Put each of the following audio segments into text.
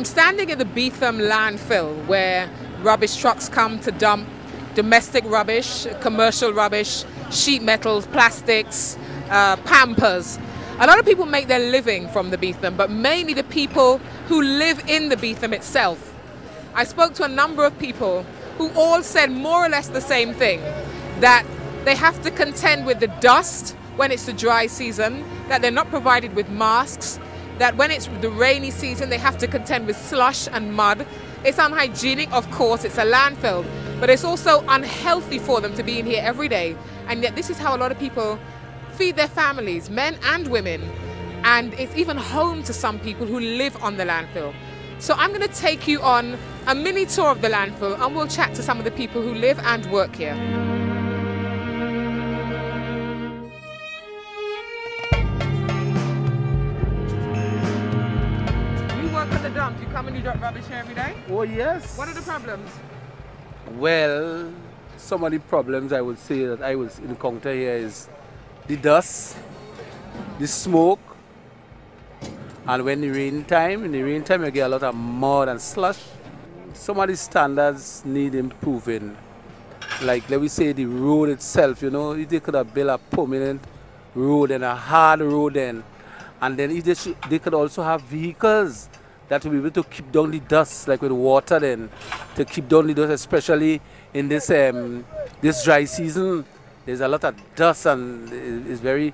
standing at the Beetham landfill where rubbish trucks come to dump domestic rubbish, commercial rubbish, sheet metals, plastics, Pampers. A lot of people make their living from the Beetham, but mainly the people who live in the Beetham itself. I spoke to a number of people who all said more or less the same thing, that they have to contend with the dust when it's the dry season, that they're not provided with masks, that when it's the rainy season they have to contend with slush and mud. It's unhygienic, of course, it's a landfill, but it's also unhealthy for them to be in here every day. And yet this is how a lot of people feed their families, men and women. And it's even home to some people who live on the landfill. So I'm going to take you on a mini tour of the landfill and we'll chat to some of the people who live and work here. You work at the dump, you come and you drop rubbish here every day? Oh yes. What are the problems? Well, some of the problems I would say that I would encounter here is the dust, the smoke, and when in the rain time you get a lot of mud and slush. Some of the standards need improving. Like, let me say, the road itself, you know, if they could have built a permanent road and a hard road then, and then if they could also have vehicles that will be able to keep down the dust, like with water then, to keep down the dust, especially in this this dry season. There's a lot of dust and it's very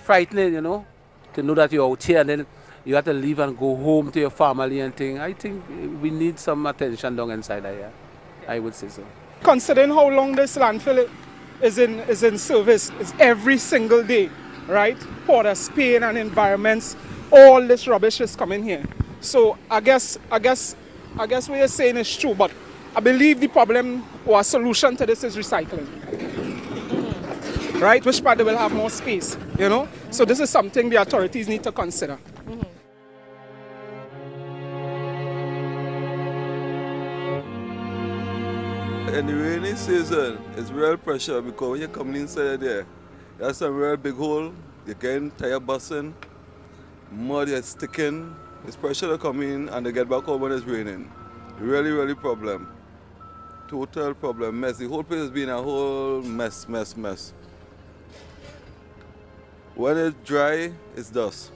frightening, you know, to know that you're out here and then you have to leave and go home to your family and things. I think we need some attention down inside here. I would say so. Considering how long this landfill is in service, it's every single day, right? Port of Spain and environments, all this rubbish is coming here. So I guess what you're saying is true, but I believe the problem or a solution to this is recycling. Right, which part they will have more space, you know? So this is something the authorities need to consider. In the rainy season, it's real pressure because when you're coming inside there, there's a real big hole, you're getting tire busting, mud is sticking, it's pressure to come in and they get back out when it's raining. Really, really problem. Total problem, mess. The whole place has been a whole mess. When it's dry, it's dust.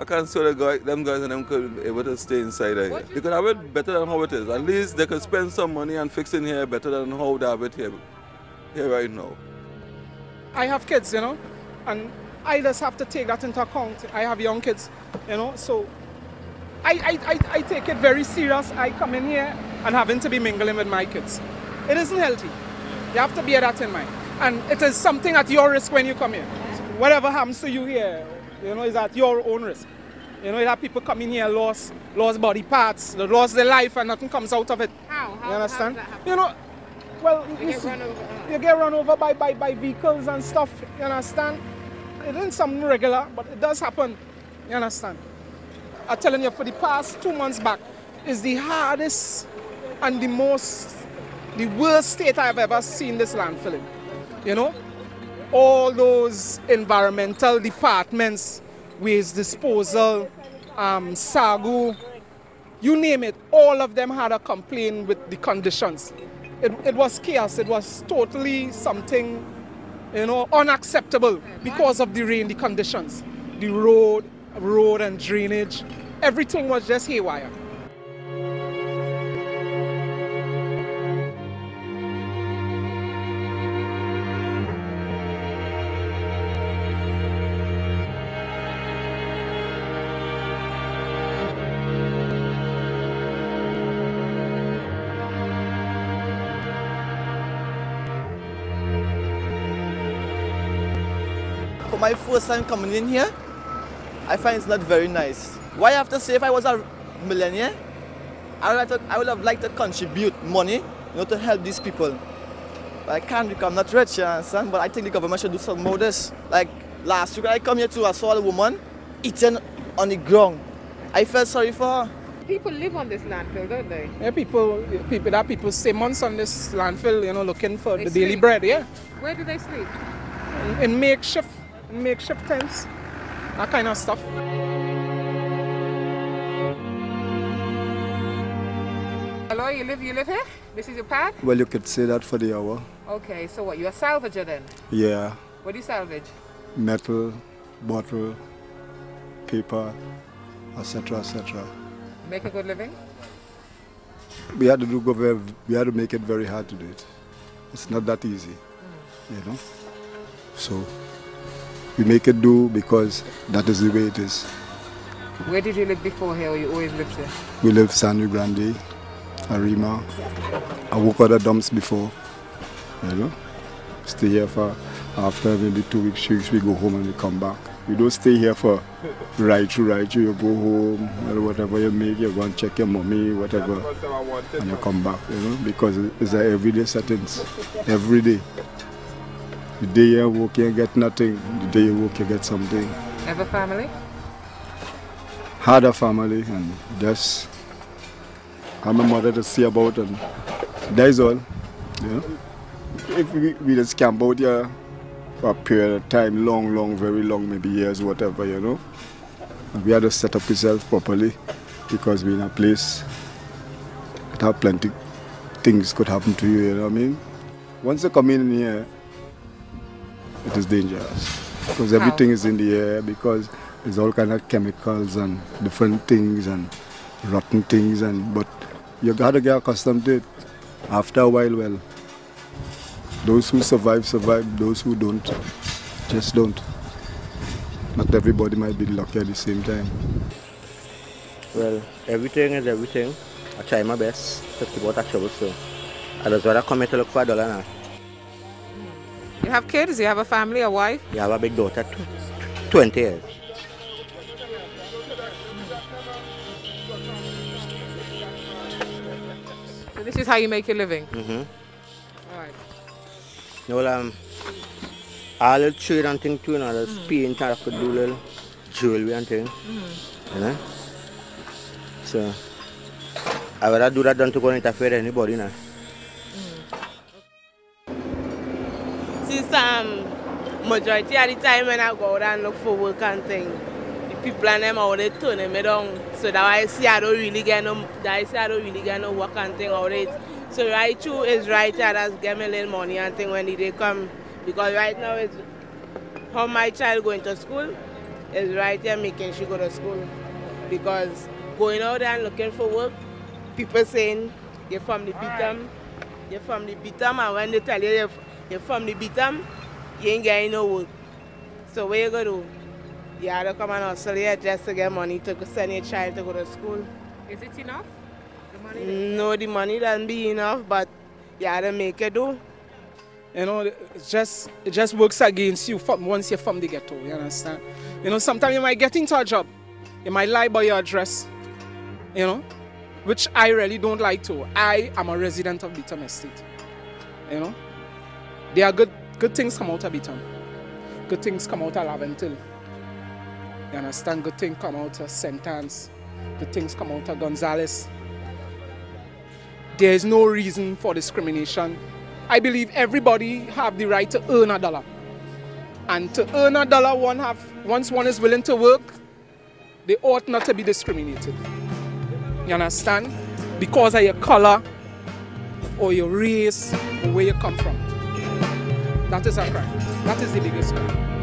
I can't say them guys and them could be able to stay inside here. They could have it better than how it is. At least they could spend some money and fix it here better than how they have it here right now. I have kids, you know, and I just have to take that into account. I have young kids, you know, so I take it very serious. I come in here and having to be mingling with my kids. It isn't healthy. You have to bear that in mind. And it is something at your risk when you come here. Whatever happens to you here, you know, is at your own risk. You know, you have people coming here, lost body parts, they lost their life and nothing comes out of it. How? You understand? How does that happen? You know, well, you get run over by vehicles and stuff, you understand? It isn't something regular, but it does happen, you understand? I'm telling you, for the past 2 months back, is the hardest and the worst state I've ever seen this landfill in. You know, all those environmental departments, waste disposal, SAGU, you name it, all of them had a complaint with the conditions. It was chaos, it was totally something, you know, unacceptable because of the rain, the conditions. The road and drainage, everything was just haywire. For my first time coming in here, I find it's not very nice. Why I have to say, if I was a millionaire, I would have liked to contribute money, you know, to help these people. But I can't because I'm not rich, you understand? But I think the government should do something about this. Like last week I come here too, I saw a woman eating on the ground. I felt sorry for her. People live on this landfill, don't they? Yeah, people stay months on this landfill, you know, looking for the daily sleep. bread, yeah. Where do they sleep? In makeshift tents. that kind of stuff. Hello, you live here? This is your pad? Well, you could say that for the hour. Okay, so what, you're a salvager then? Yeah. What do you salvage? Metal, bottle, paper, etc., etc. Make a good living? We had to make it very hard to do it. It's not that easy, you know. So we make it do because that is the way it is. Where did you live before here, or you always lived here? We lived San Grande, Arima. I worked at the dumps before, you know. Stay here for after maybe 2 weeks, 3 weeks, we go home and we come back. We don't stay here for right through. You go home, or whatever you make, you go and check your mommy, whatever, and you come back, you know, because it's an everyday settings, every day. The day you work, you get nothing. The day you work, you get something. Have a family? Had a family and just have my mother to see about, and that's all, you know. If we just camp out here for a period of time, long, very long, maybe years, whatever, you know. And we had to set up ourselves properly because we're in a place that have plenty things could happen to you, you know what I mean? Once you come in here, it is dangerous because everything is in the air, because there's all kind of chemicals and different things and rotten things, but you gotta get accustomed to it. After a while, well, those who survive, those who don't, just don't. Not everybody might be lucky at the same time. Well, everything is everything. I try my best to keep out of trouble, so I just rather come here to look for $1 now. You have kids? You have a family, a wife? You have a big daughter, 20 years. So this is how you make your living? Mm-hmm. All right. Well, all the trade and thing too, you know, there's paint and I could do little jewelry and thing, you know. So, I rather do that than to go and interfere with anybody, you know. Since majority of the time when I go out and look for work and thing, the people and them out they turn me down. So that I see I don't really get no work and thing out it. So right through is right here, just get me a little money and thing when they come. Because right now it's how my child going to school is right here making she go to school. Because going out there and looking for work, people saying you're from the bottom, and when they tell you you're from the bottom, you ain't getting no work. So what you gonna do? You have to come and hustle here just to get money to send your child to go to school. Is it enough? The money? No, the money doesn't be enough, but you have to make it do. You know, it just works against you once you're from the ghetto, you understand? You know, sometimes you might get into a job, you might lie by your address, you know, which I really don't like to. I am a resident of Beaton Estate, you know. There are good things come out of Beaton. Good things come out of Laventil. You understand? Good things come out of St. Anne's. Good things come out of Gonzales. There is no reason for discrimination. I believe everybody have the right to earn $1. And to earn $1, once one is willing to work, they ought not to be discriminated. You understand? Because of your color, or your race, or where you come from. That is a crime. That is the biggest crime.